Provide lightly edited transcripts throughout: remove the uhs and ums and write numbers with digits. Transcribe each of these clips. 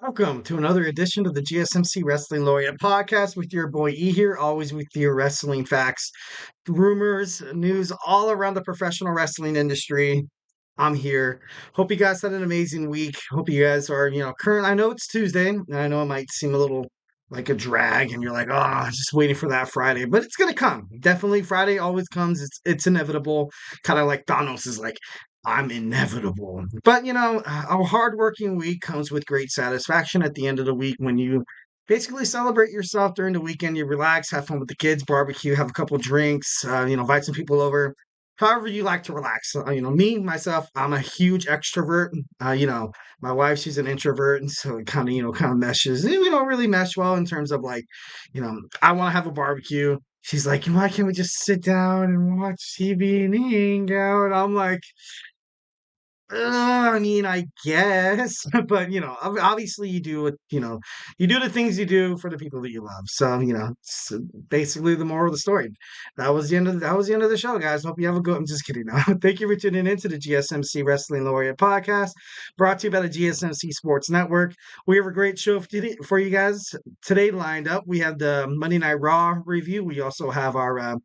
Welcome to another edition of the GSMC Wrestling Laureate Podcast with your boy E here, always with your wrestling facts, rumors, news all around the professional wrestling industry. I'm here. Hope you guys had an amazing week. Hope you guys are, current. I know it's Tuesday, and I know it might seem a little like a drag, and you're like, oh, just waiting for that Friday, but it's gonna come. Definitely, Friday always comes. It's inevitable. Kind of like Thanos is like, I'm inevitable. But a hardworking week comes with great satisfaction at the end of the week when you basically celebrate yourself during the weekend. You relax, have fun with the kids, barbecue, have a couple drinks, invite some people over. However you like to relax. Me, myself, I'm a huge extrovert. My wife, she's an introvert, and so it kind of meshes. We don't really mesh well in terms of like, I want to have a barbecue. She's like, why can't we just sit down and watch TV and hang out? I'm like, I mean, I guess, but obviously you do what you do the things you do for the people that you love. So it's basically the moral of the story. That was the end of the show, guys. Hope you have a good. I'm just kidding. No, thank you for tuning in to the GSMC Wrestling Laureate Podcast, brought to you by the GSMC Sports Network. We have a great show for you guys today lined up. We have the Monday Night Raw review. We also have our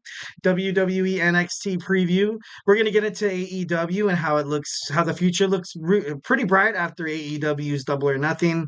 WWE NXT preview. We're going to get into AEW and how it looks, how the future looks pretty bright after AEW's Double or Nothing.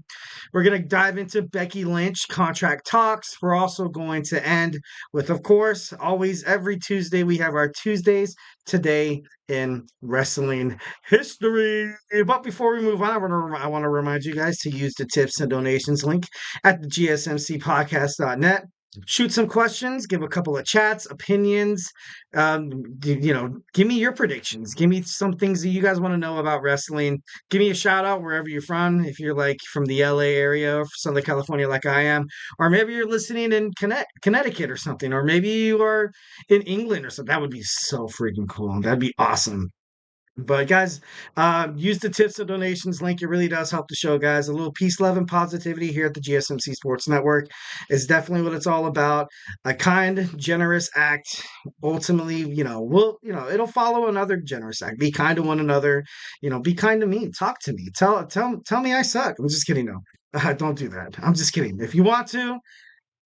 We're going to dive into Becky Lynch contract talks. We're also going to end with, of course, always every Tuesday, we have our Tuesdays Today in Wrestling History. But before we move on, I want to remind you guys to use the tips and donations link at the GSMCpodcast.net. Shoot some questions, give a couple of chats, opinions. Give me your predictions. Give me some things that you guys want to know about wrestling. Give me a shout out wherever you're from. If you're like from the LA area or Southern California, like I am, or maybe you're listening in Connecticut or something, or maybe you are in England or something. That would be so freaking cool. That'd be awesome. But guys, use the tips and donations link. It really does help the show, guys. A little peace, love, and positivity here at the GSMC Sports Network is definitely what it's all about. A kind, generous act. Ultimately, it'll follow another generous act. Be kind to one another. Be kind to me. Talk to me. Tell me I suck. I'm just kidding. No, don't do that. I'm just kidding. If you want to,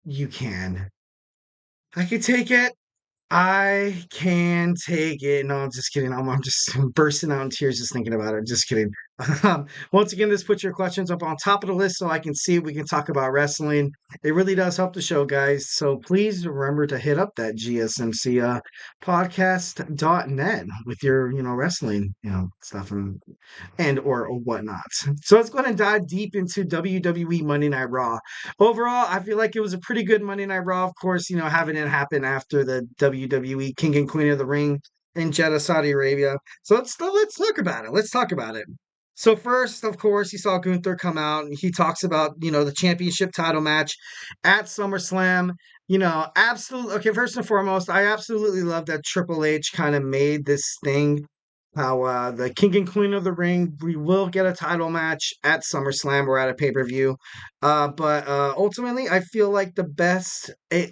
you can. I can take it. I can take it. No, I'm just kidding. I'm just bursting out in tears just thinking about it. Just kidding. Once again, just put your questions up on top of the list so I can see. We can talk about wrestling. It really does help the show, guys. So please remember to hit up that GSMC podcast.net with your, wrestling, stuff and or whatnot. So let's go ahead and dive deep into WWE Monday Night Raw. Overall, I feel like it was a pretty good Monday Night Raw. Of course, having it happen after the WWE King and Queen of the Ring in Jeddah, Saudi Arabia. So let's talk about it. Let's talk about it. So first, of course, you saw Gunther come out and he talks about, the championship title match at SummerSlam. Absolutely. Okay, first and foremost, I absolutely love that Triple H kind of made this thing how the King and Queen of the Ring, we will get a title match at SummerSlam or at a pay-per-view. But ultimately, I feel like I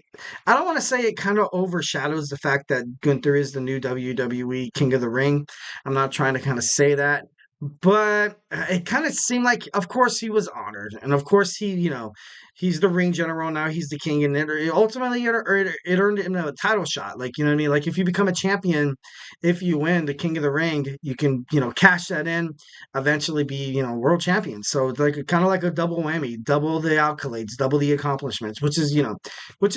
don't want to say it kind of overshadows the fact that Gunther is the new WWE King of the Ring. I'm not trying to kind of say that. But it kind of seemed like, of course, he was honored, and of course, he's the ring general now. He's the king, and ultimately, it earned him a title shot. Like, you know what I mean? Like, if you become a champion, if you win the King of the Ring, you can, cash that in, eventually be, world champion. So it's like kind of like a double whammy, double the accolades, double the accomplishments, which is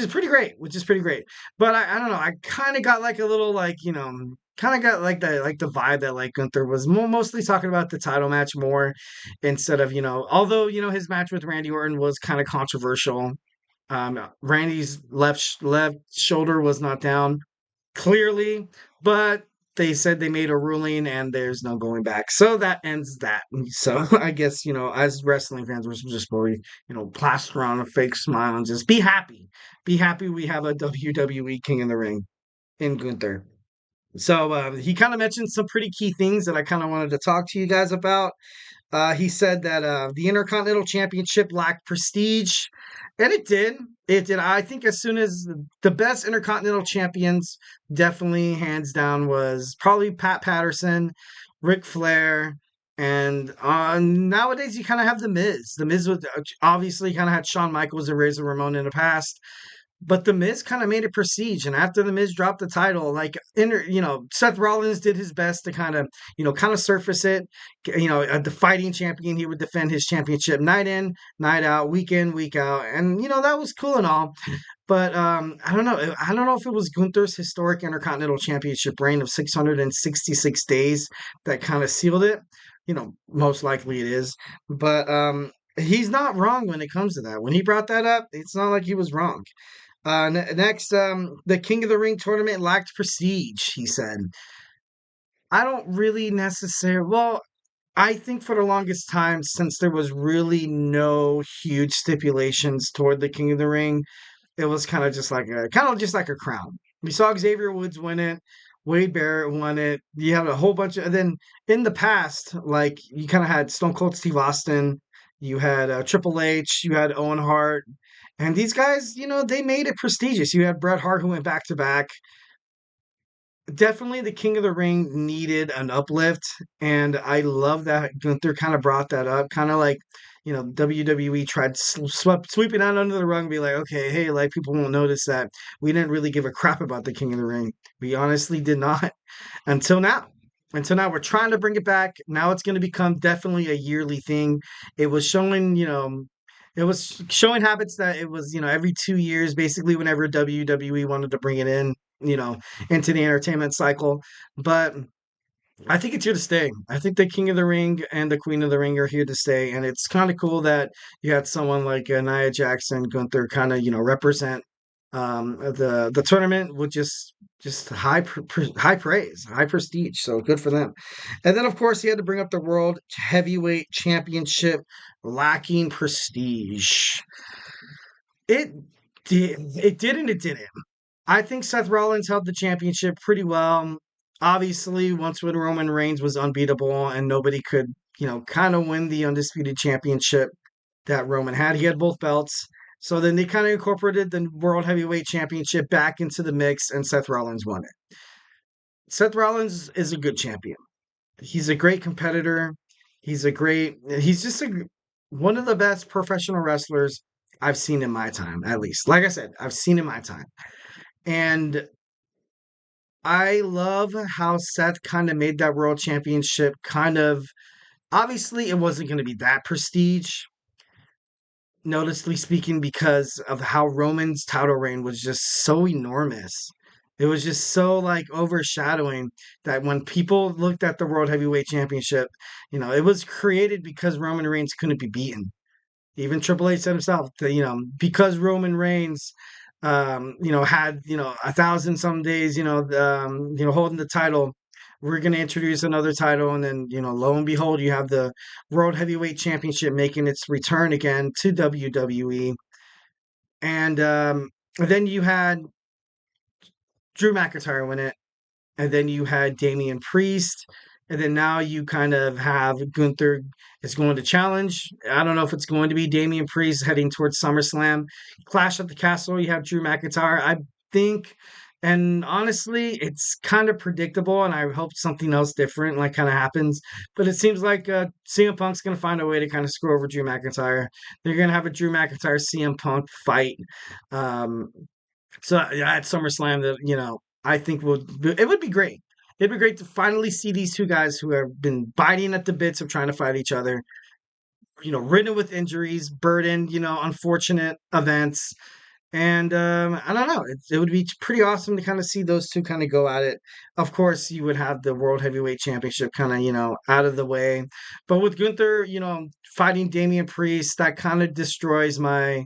pretty great. Which is pretty great. But I don't know. I kind of got like a little like kind of got like the vibe that like Gunther was mostly talking about the title match more instead of although his match with Randy Orton was kind of controversial. Randy's left shoulder was not down clearly, but they said they made a ruling and there's no going back. So that ends that. So I guess, as wrestling fans, we're just really, plaster on a fake smile and just be happy. Be happy we have a WWE King in the Ring in Gunther. So he kind of mentioned some pretty key things that I kind of wanted to talk to you guys about. He said that the Intercontinental Championship lacked prestige, and it did. It did. I think as soon as the best Intercontinental champions, definitely hands down, was probably Pat Patterson, Ric Flair. And nowadays, you kind of have The Miz. The Miz was obviously kind of had Shawn Michaels and Razor Ramon in the past, but The Miz kind of made it prestige. And after The Miz dropped the title, like, Seth Rollins did his best to kind of surface it. The fighting champion, he would defend his championship night in, night out, week in, week out. And, that was cool and all. But I don't know. I don't know if it was Gunther's historic Intercontinental Championship reign of 666 days that kind of sealed it. Most likely it is. But he's not wrong when it comes to that. When he brought that up, it's not like he was wrong. Next, the King of the Ring tournament lacked prestige, he said. I don't really necessarily. Well, I think for the longest time, since there was really no huge stipulations toward the King of the Ring, it was kind of just like a crown. We saw Xavier Woods win it. Wade Barrett won it. You had a whole bunch of, and then in the past, like you kind of had Stone Cold Steve Austin, you had Triple H, you had Owen Hart, and these guys, they made it prestigious. You had Bret Hart who went back to back. Definitely the King of the Ring needed an uplift, and I love that Gunther kind of brought that up, kind of like, WWE tried sweeping out under the rug and be like, okay, hey, like people won't notice that we didn't really give a crap about the King of the Ring. We honestly did not until now. Until now, we're trying to bring it back. Now it's going to become definitely a yearly thing. It was showing, it was showing habits that it was, every 2 years, basically, whenever WWE wanted to bring it in, into the entertainment cycle. But I think it's here to stay. I think the King of the Ring and the Queen of the Ring are here to stay, and it's kind of cool that you had someone like Nia Jackson, Gunther, kind of represent the tournament with just high praise, high prestige. So good for them. And then of course he had to bring up the World Heavyweight Championship lacking prestige. It it did and it didn't. I think Seth Rollins held the championship pretty well. Obviously, once when Roman Reigns was unbeatable and nobody could, kind of win the undisputed championship that Roman had. He had both belts. So then they kind of incorporated the World Heavyweight Championship back into the mix, and Seth Rollins won it. Seth Rollins is a good champion. He's a great competitor. He's just one of the best professional wrestlers I've seen in my time, at least. Like I said, I've seen in my time. And I love how Seth kind of made that world championship kind of obviously it wasn't going to be that prestige, noticeably speaking, because of how Roman's title reign was just so enormous. It was just so like overshadowing that when people looked at the World Heavyweight Championship, it was created because Roman Reigns couldn't be beaten. Even Triple H said himself that, because Roman Reigns, had, 1,000 some days, holding the title, we're going to introduce another title. And then, lo and behold, you have the World Heavyweight Championship making its return again to WWE. And then you had Drew McIntyre win it. And then you had Damien Priest. And then now you kind of have Gunther is going to challenge. I don't know if it's going to be Damien Priest heading towards SummerSlam. Clash at the Castle, you have Drew McIntyre. I think, and honestly, it's kind of predictable, and I hope something else different like kind of happens. But it seems like CM Punk's going to find a way to kind of screw over Drew McIntyre. They're going to have a Drew McIntyre CM Punk fight. So yeah, at SummerSlam, that I think it would be great. It'd be great to finally see these two guys who have been biting at the bits of trying to fight each other, ridden with injuries, burdened, unfortunate events. And I don't know. It would be pretty awesome to kind of see those two kind of go at it. Of course, you would have the World Heavyweight Championship kind of, out of the way. But with Gunther, fighting Damian Priest, that kind of destroys my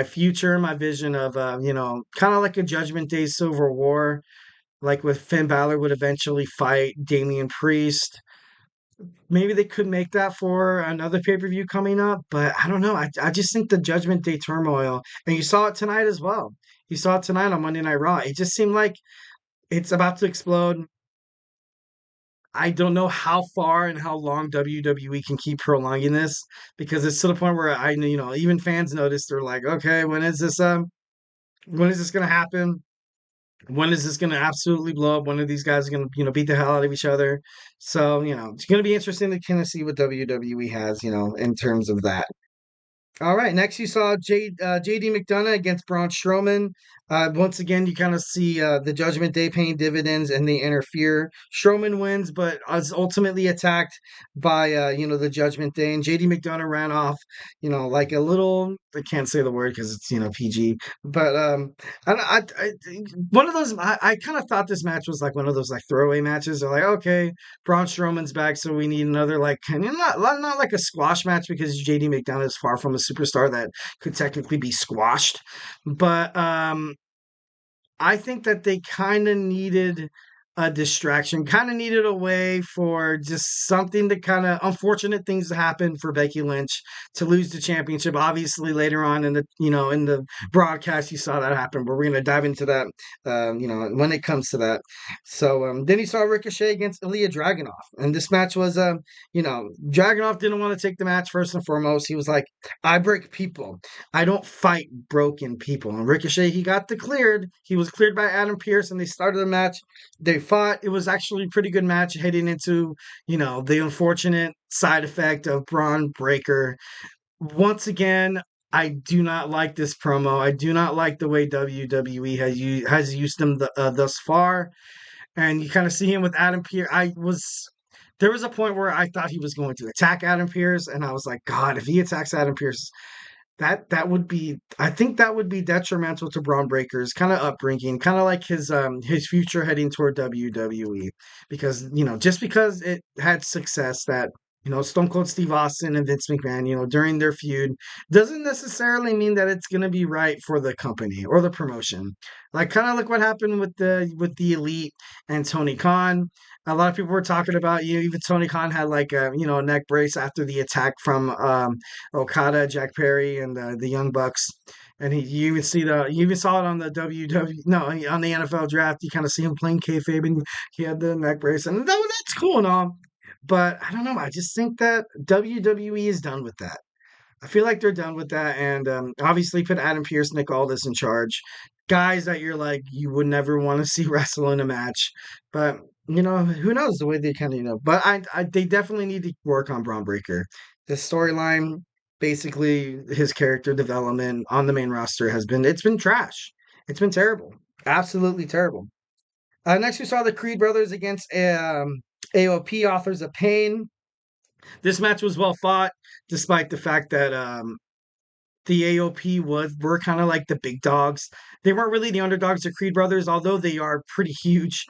future, my vision of, kind of like a Judgment Day Civil War, like with Finn Balor would eventually fight Damian Priest. Maybe they could make that for another pay-per-view coming up, but I don't know. I just think the Judgment Day turmoil, and you saw it tonight as well. You saw it tonight on Monday Night Raw. It just seemed like it's about to explode. I don't know how far and how long WWE can keep prolonging this because it's to the point where even fans notice they're like, okay, when is this going to happen? When is this going to absolutely blow up? When are these guys going to, beat the hell out of each other? So, it's going to be interesting to kind of see what WWE has, in terms of that. All right, next you saw JD McDonough against Braun Strowman. Once again, you kind of see the Judgment Day paying dividends and they interfere. Strowman wins, but is ultimately attacked by the Judgment Day. And JD McDonough ran off, like a little. I can't say the word because it's PG. But one of those. I kind of thought this match was like one of those like throwaway matches. They're like, okay, Braun Strowman's back, so we need another like kind of not like a squash match because JD McDonough is far from a superstar that could technically be squashed. But I think that they kind of needed a distraction, kind of needed a way for just something to kind of unfortunate things to happen for Becky Lynch to lose the championship. Obviously, later on in the broadcast, you saw that happen, but we're gonna dive into that, when it comes to that. So then you saw Ricochet against Ilya Dragunov, and this match was, Dragunov didn't want to take the match first and foremost. He was like, "I break people. I don't fight broken people." And Ricochet, he got cleared. He was cleared by Adam Pearce, and they started the match. They fought. It was actually a pretty good match heading into, the unfortunate side effect of Braun Breaker. Once again, I do not like this promo. I do not like the way WWE has used them thus far. And you kind of see him with Adam Pearce. There was a point where I thought he was going to attack Adam Pearce, and I was like, God, if he attacks Adam Pearce, that would be, I think that would be detrimental to Braun Breaker's kind of upbringing, kind of like his future heading toward WWE, because just because it had success that Stone Cold Steve Austin and Vince McMahon during their feud doesn't necessarily mean that it's going to be right for the company or the promotion. Like kind of like what happened with the Elite and Tony Khan. A lot of people were talking about even Tony Khan had like a neck brace after the attack from Okada, Jack Perry, and the Young Bucks. And you even saw it on the WWE, no, on the NFL draft. You kind of see him playing kayfabe, and he had the neck brace, and that's cool and all. But I don't know. I just think that WWE is done with that. I feel like they're done with that, and obviously put Adam Pearce, Nick Aldis in charge. Guys that you're like you would never want to see wrestle in a match, but who knows the way they kind of But they definitely need to work on Braun Breaker. The storyline, basically his character development on the main roster it's been trash. It's been terrible, absolutely terrible. Next we saw the Creed brothers against AOP, Authors of Pain. This match was well fought, despite the fact that the AOP were kind of like the big dogs. They weren't really the underdogs, the Creed brothers, although they are pretty huge.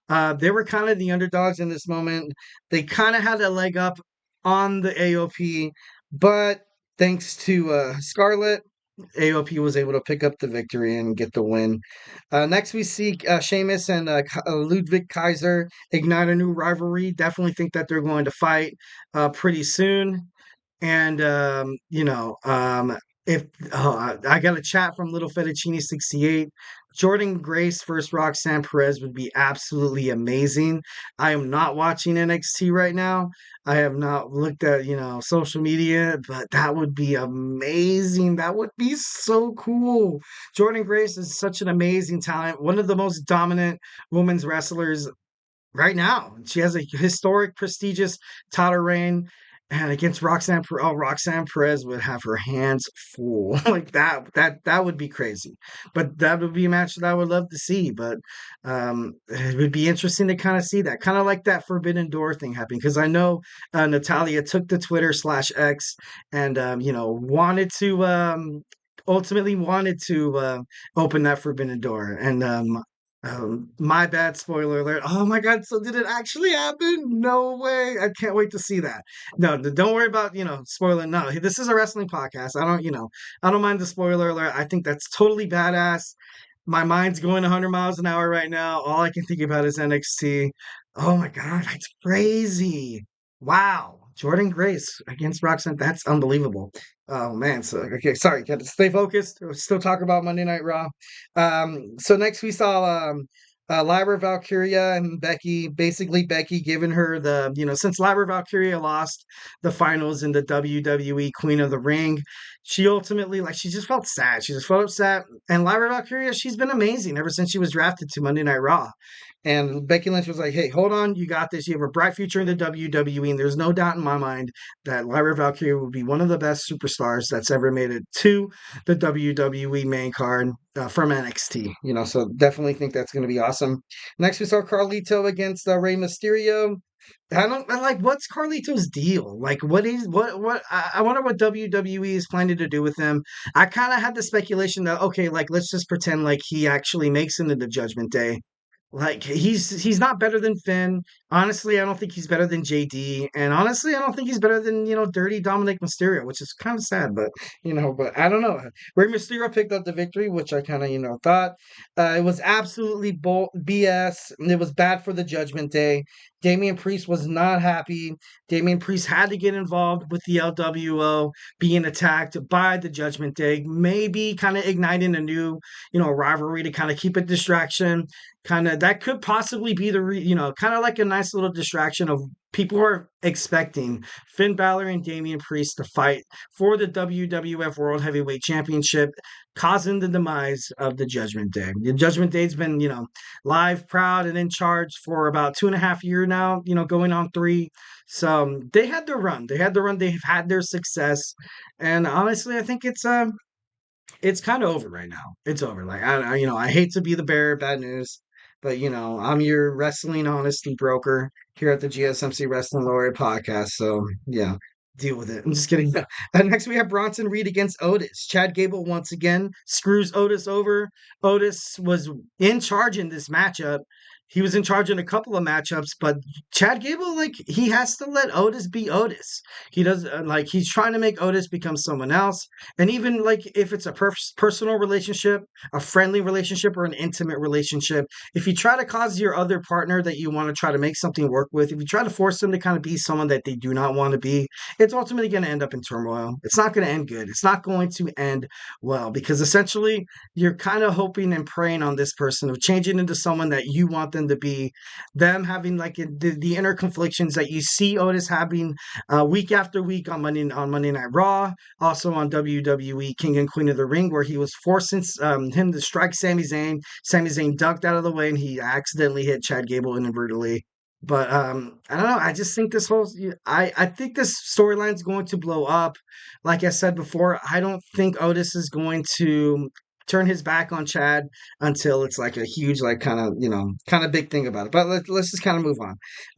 They were kind of the underdogs in this moment. They kind of had a leg up on the AOP, but thanks to Scarlett, AOP was able to pick up the victory and get the win. Next, we see Sheamus and Ludwig Kaiser ignite a new rivalry. Definitely think that they're going to fight pretty soon. And if I got a chat from Little Fettuccine 68. Jordan Grace versus Roxanne Perez would be absolutely amazing. I am not watching NXT right now. I have not looked at social media, but that would be amazing. That would be so cool. Jordan Grace is such an amazing talent, one of the most dominant women's wrestlers right now. She has a historic, prestigious title reign. And against Roxanne Perez would have her hands full. Like that would be crazy. But that would be a match that I would love to see. But it would be interesting to kind of see that. Kind of like that Forbidden Door thing happening. Because I know Natalia took to Twitter/X and wanted to ultimately wanted to open that Forbidden Door. And my bad, spoiler alert. Oh my God, so did it actually happen? No way. I can't wait to see that. No, don't worry about, spoiling. No, this is a wrestling podcast. I don't mind the spoiler alert. I think that's totally badass. My mind's going 100 miles an hour right now. All I can think about is NXT. Oh my God, that's crazy. Wow. Jordan Grace against Roxanne. That's unbelievable. Oh man. So okay, sorry, got to stay focused. We'll still talk about Monday Night Raw. So next we saw Lyra Valkyria and Becky, basically Becky giving her the, since Lyra Valkyria lost the finals in the WWE Queen of the Ring, she ultimately, like, she just felt sad. She just felt upset. And Lyra Valkyria, she's been amazing ever since she was drafted to Monday Night Raw. And Becky Lynch was like, hey, hold on, you got this. You have a bright future in the WWE. And there's no doubt in my mind that Lyra Valkyria will be one of the best superstars that's ever made it to the WWE main card from NXT. So definitely think that's going to be awesome. Next, we saw Carlito against Rey Mysterio. I like, what's Carlito's deal? Like, I wonder what WWE is planning to do with him. I kind of had the speculation that, okay, like, let's just pretend like he actually makes it into Judgment Day. Like, he's not better than Finn. Honestly, I don't think he's better than JD. And honestly, I don't think he's better than, Dirty Dominik Mysterio, which is kind of sad, but I don't know. Rey Mysterio picked up the victory, which I kind of, thought. It was absolutely BS. It was bad for the Judgment Day. Damien Priest was not happy. Damien Priest had to get involved with the LWO being attacked by the Judgment Day, maybe kind of igniting a new, rivalry to kind of keep a distraction. Kind of that could possibly be kind of like a nice little distraction of people who are expecting Finn Balor and Damian Priest to fight for the WWF World Heavyweight Championship, causing the demise of the Judgment Day. The Judgment Day's been, live, proud, and in charge for about 2.5 years now, going on 3. So they had their run. They've had their success. And honestly, I think it's kind of over right now. It's over. Like, I hate to be the bearer of bad news, but I'm your wrestling honesty broker here at the GSMC Wrestling Laureate Podcast. So yeah, deal with it. I'm just kidding. Next, we have Bronson Reed against Otis. Chad Gable once again screws Otis over. Otis was in charge in this matchup. He was in charge in a couple of matchups, but Chad Gable, like, he has to let Otis be Otis. He does, like, he's trying to make Otis become someone else. And even, like, if it's a personal relationship, a friendly relationship, or an intimate relationship, if you try to cause your other partner that you want to try to make something work with, if you try to force them to kind of be someone that they do not want to be, it's ultimately going to end up in turmoil. It's not going to end good. It's not going to end well, because essentially you're kind of hoping and praying on this person of changing into someone that you want them to be, them having like the inner conflictions that you see Otis having week after week on Monday Night Raw, also on WWE King and Queen of the Ring, where he was forcing him to strike Sami Zayn. Sami Zayn ducked out of the way and he accidentally hit Chad Gable inadvertently. But I don't know. I just think I think this storyline is going to blow up. Like I said before, I don't think Otis is going to turn his back on Chad until it's like a huge, like, kind of big thing about it. But let's just kind of move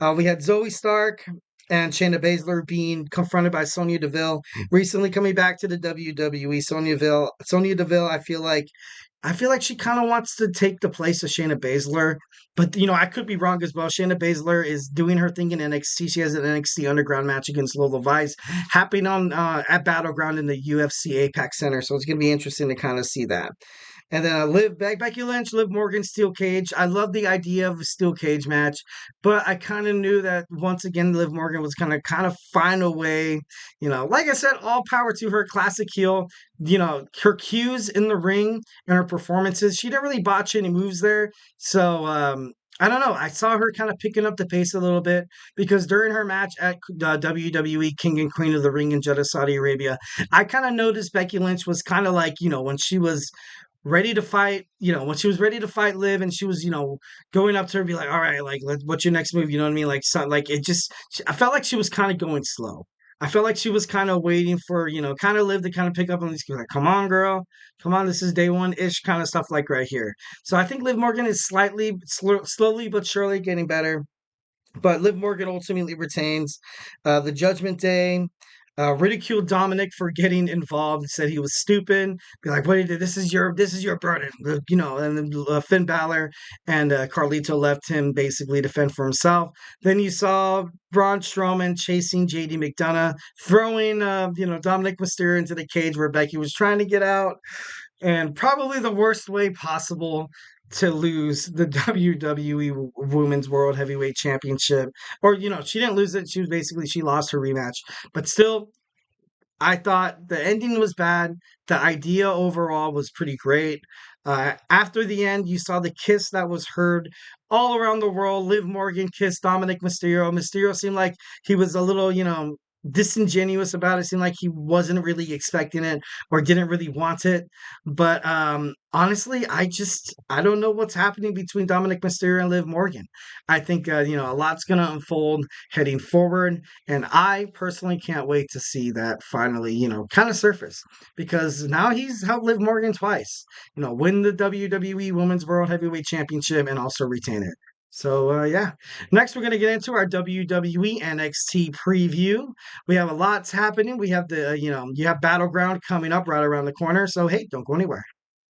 on. We had Zoe Stark and Shayna Baszler being confronted by Sonya Deville, recently coming back to the WWE. Sonya Deville, I feel like she kind of wants to take the place of Shayna Baszler, but I could be wrong as well. Shayna Baszler is doing her thing in NXT. She has an NXT Underground match against Lola Vice happening on at Battleground in the UFC Apex Center, so it's going to be interesting to kind of see that. And then Becky Lynch, Liv Morgan, steel cage. I love the idea of a steel cage match, but I kind of knew that once again Liv Morgan was gonna kind of find a way. Like I said, all power to her, classic heel. Her cues in the ring and her performances. She didn't really botch any moves there, so I don't know. I saw her kind of picking up the pace a little bit because during her match at WWE King and Queen of the Ring in Jeddah, Saudi Arabia, I kind of noticed Becky Lynch was kind of like, when she was ready to fight, when she was ready to fight Liv and she was, going up to her and be like, all right, like, what's your next move? You know what I mean? Like, like it just, I felt like she was kind of going slow. I felt like she was kind of waiting for, kind of Liv to kind of pick up on these, like, come on, girl, come on, this is day one-ish kind of stuff like right here. So I think Liv Morgan is slowly but surely getting better. But Liv Morgan ultimately retains the Judgment Day. Ridiculed Dominik for getting involved. Said he was stupid. Be like, what do you do? This is your burden. And then Finn Balor and Carlito left him basically to fend for himself. Then you saw Braun Strowman chasing JD McDonough, throwing Dominik Mysterio into the cage where Becky was trying to get out, and probably the worst way possible to lose the WWE Women's World Heavyweight Championship. Or, she didn't lose it. She lost her rematch. But still, I thought the ending was bad. The idea overall was pretty great. After the end, you saw the kiss that was heard all around the world. Liv Morgan kissed Dominik Mysterio. Mysterio seemed like he was a little, disingenuous about it. Seemed like he wasn't really expecting it or didn't really want it. But honestly, I don't know what's happening between Dominik Mysterio and Liv Morgan. I think a lot's gonna unfold heading forward, and I personally can't wait to see that finally, kind of surface because now he's helped Liv Morgan twice, win the WWE Women's World Heavyweight Championship and also retain it. So yeah, next we're gonna get into our WWE NXT preview. We have a lot's happening. We have you have Battleground coming up right around the corner. So hey, don't go anywhere.